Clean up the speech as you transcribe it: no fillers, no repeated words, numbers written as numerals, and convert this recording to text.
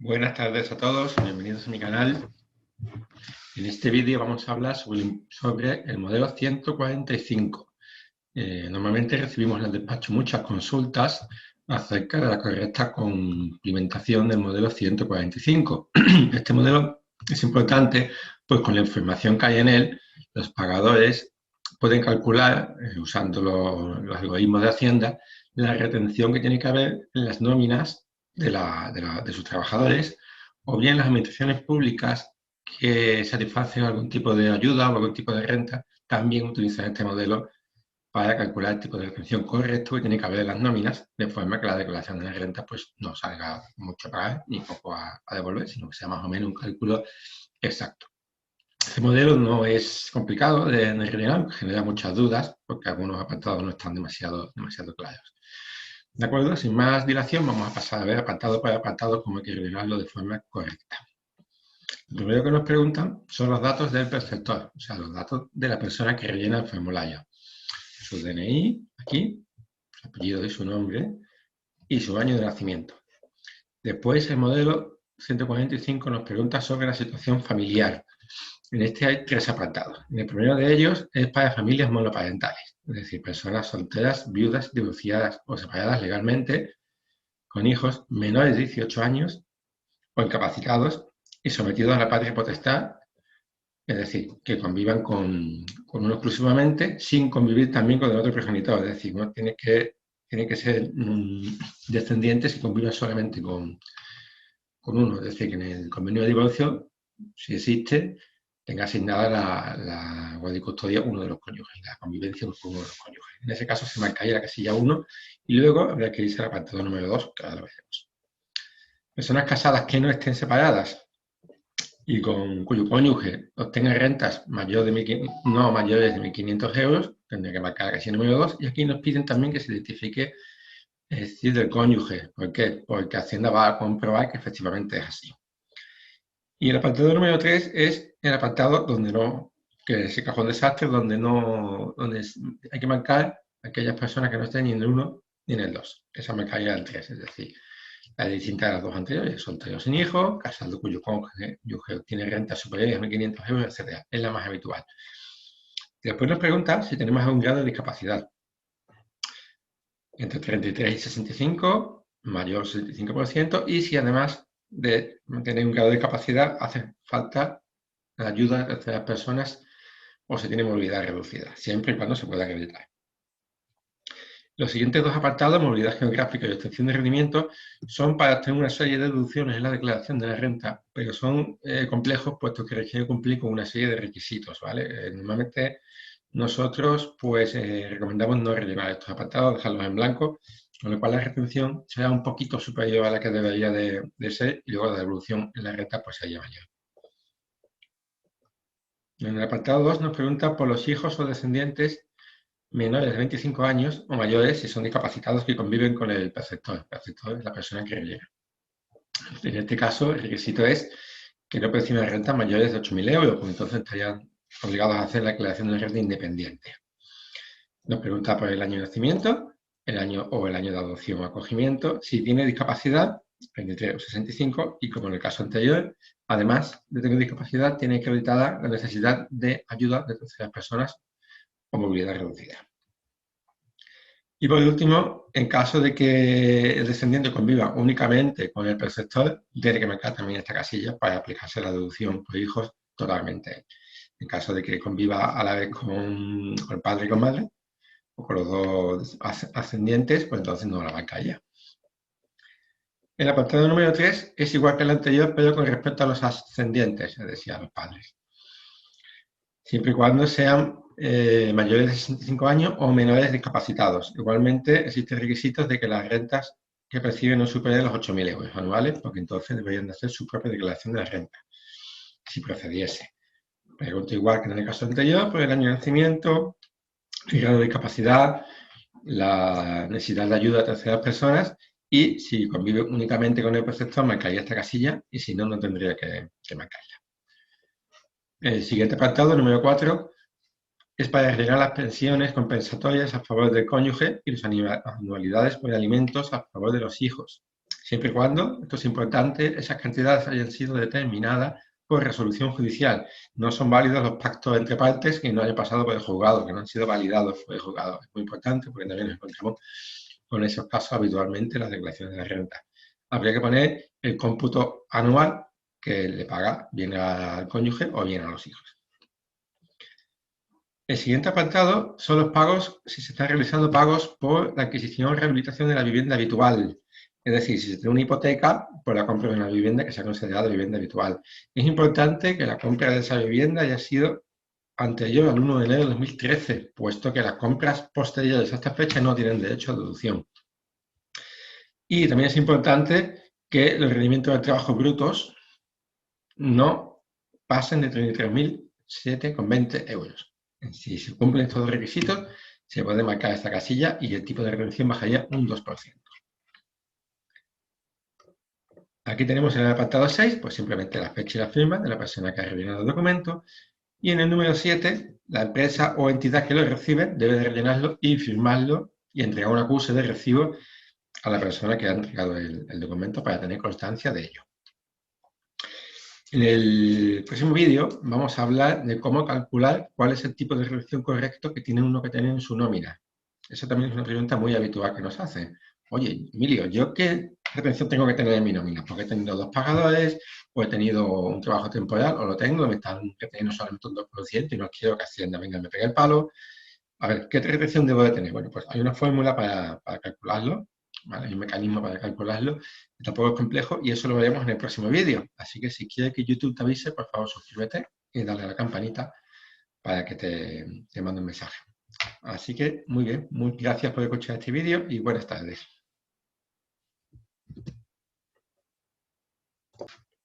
Buenas tardes a todos, bienvenidos a mi canal. En este vídeo vamos a hablar sobre el modelo 145. Normalmente recibimos en el despacho muchas consultas acerca de la correcta complementación del modelo 145. Este modelo es importante, pues con la información que hay en él, los pagadores pueden calcular, usando los algoritmos de Hacienda, la retención que tiene que haber en las nóminas de sus trabajadores, o bien las administraciones públicas que satisfacen algún tipo de ayuda o algún tipo de renta, también utilizan este modelo para calcular el tipo de retención correcto que tiene que haber en las nóminas, de forma que la declaración de la renta pues, no salga mucho a pagar ni poco a devolver, sino que sea más o menos un cálculo exacto. Este modelo no es complicado de rellenar, genera muchas dudas porque algunos apartados no están demasiado claros. ¿De acuerdo? Sin más dilación, vamos a pasar a ver apartado por apartado cómo hay que rellenarlo de forma correcta. Lo primero que nos preguntan son los datos del perceptor, o sea, los datos de la persona que rellena el formulario. Su DNI, aquí, su apellido y su nombre, y su año de nacimiento. Después, el modelo 145 nos pregunta sobre la situación familiar. En este hay tres apartados. El primero de ellos es para familias monoparentales, es decir, personas solteras, viudas, divorciadas o separadas legalmente, con hijos menores de 18 años o incapacitados y sometidos a la patria potestad, es decir, que convivan con uno exclusivamente, sin convivir también con el otro progenitor, es decir, no tiene que ser descendientes que convivan solamente con uno, es decir, que en el convenio de divorcio, si existe, tenga asignada la guardia y custodia uno de los cónyuges, la convivencia con uno de los cónyuges. En ese caso se marcaría la casilla 1 y luego habría que irse al apartado número 2, que ahora lo veremos. Personas casadas que no estén separadas y cuyo cónyuge obtenga rentas no mayores de 1.500 euros, tendría que marcar la casilla número 2, y aquí nos piden también que se identifique, es decir, del cónyuge. ¿Por qué? Porque Hacienda va a comprobar que efectivamente es así. Y el apartado número 3 es el apartado que es el cajón desastre, donde hay que marcar aquellas personas que no estén ni en el 1 ni en el 2. Esa marcaría el 3, es decir, la distinta de las dos anteriores, soltero sin hijos, casado cuyo cónyuge tiene rentas superiores a 1.500 euros, etc. Es la más habitual. Después nos pregunta si tenemos algún grado de discapacidad. Entre 33 y 65, mayor 65%, y si además de tener un grado de discapacidad hace falta la ayuda de terceras personas o se tiene movilidad reducida, siempre y cuando se pueda acreditar. Los siguientes dos apartados, movilidad geográfica y obtención de rendimiento, son para tener una serie de deducciones en la declaración de la renta, pero son complejos puesto que requieren cumplir con una serie de requisitos, ¿vale? Normalmente nosotros pues recomendamos no rellenar estos apartados, dejarlos en blanco, con lo cual la retención será un poquito superior a la que debería de ser y luego la devolución en la renta pues sería mayor. En el apartado 2 nos pregunta por los hijos o descendientes menores de 25 años o mayores si son discapacitados que conviven con el perceptor. El perceptor es la persona que rellena. En este caso, el requisito es que no perciban rentas mayores de 8.000 euros, pues entonces estarían obligados a hacer la declaración de la renta independiente. Nos pregunta por el año de nacimiento, el año de adopción o acogimiento, si tiene discapacidad, 23 o 65, y como en el caso anterior, además de tener discapacidad, tiene acreditada la necesidad de ayuda de terceras personas o movilidad reducida. Y por último, en caso de que el descendiente conviva únicamente con el perceptor, tiene que marcar también esta casilla para aplicarse la deducción por hijos totalmente. En caso de que conviva a la vez con el padre y con madre, o con los dos ascendientes, pues entonces no la marca ya. El apartado número 3 es igual que el anterior, pero con respecto a los ascendientes, es decir, a los padres. Siempre y cuando sean mayores de 65 años o menores discapacitados. Igualmente, existen requisitos de que las rentas que perciben no superen los 8.000 euros anuales, porque entonces deberían de hacer su propia declaración de la renta, si procediese. Pregunto igual que en el caso anterior, por el año de nacimiento, el grado de discapacidad, la necesidad de ayuda a terceras personas y si convive únicamente con el perceptor, marcaría esta casilla y si no, no tendría que marcarla. El siguiente apartado, número 4, es para rellenar las pensiones compensatorias a favor del cónyuge y las anualidades por alimentos a favor de los hijos. siempre y cuando, esto es importante, esas cantidades hayan sido determinadas por resolución judicial. No son válidos los pactos entre partes que no hayan pasado por el juzgado, que no han sido validados por el juzgado. Es muy importante porque también nos encontramos con esos casos habitualmente en las declaraciones de la renta. Habría que poner el cómputo anual que le paga bien al cónyuge o bien a los hijos. El siguiente apartado son los pagos, si se están realizando pagos por la adquisición o rehabilitación de la vivienda habitual. Es decir, si se tiene una hipoteca por la compra de una vivienda que se ha considerado vivienda habitual. Es importante que la compra de esa vivienda haya sido anterior al 1 de enero de 2013, puesto que las compras posteriores a esta fecha no tienen derecho a deducción. Y también es importante que los rendimientos de trabajo brutos no pasen de 33.007,20 euros. Si se cumplen estos dos requisitos, se puede marcar esta casilla y el tipo de retención bajaría un 2%. Aquí tenemos en el apartado 6, pues simplemente la fecha y la firma de la persona que ha rellenado el documento. Y en el número 7, la empresa o entidad que lo recibe debe de rellenarlo y firmarlo y entregar un acuse de recibo a la persona que ha entregado el documento para tener constancia de ello. En el próximo vídeo vamos a hablar de cómo calcular cuál es el tipo de reducción correcto que tiene uno que tener en su nómina. Esa también es una pregunta muy habitual que nos hacen. Oye, Emilio, ¿yo qué retención tengo que tener en mi nómina? Porque he tenido 2 pagadores, o he tenido un trabajo temporal, o lo tengo, me están reteniendo solamente un 2% y no quiero que Hacienda venga y me pegue el palo. A ver, ¿qué retención debo de tener? Bueno, pues hay una fórmula para calcularlo, ¿vale? Hay un mecanismo para calcularlo, que tampoco es complejo, y eso lo veremos en el próximo vídeo. Así que si quieres que YouTube te avise, por favor suscríbete y dale a la campanita para que te mande un mensaje. Así que, muy bien, muchas gracias por escuchar este vídeo y buenas tardes.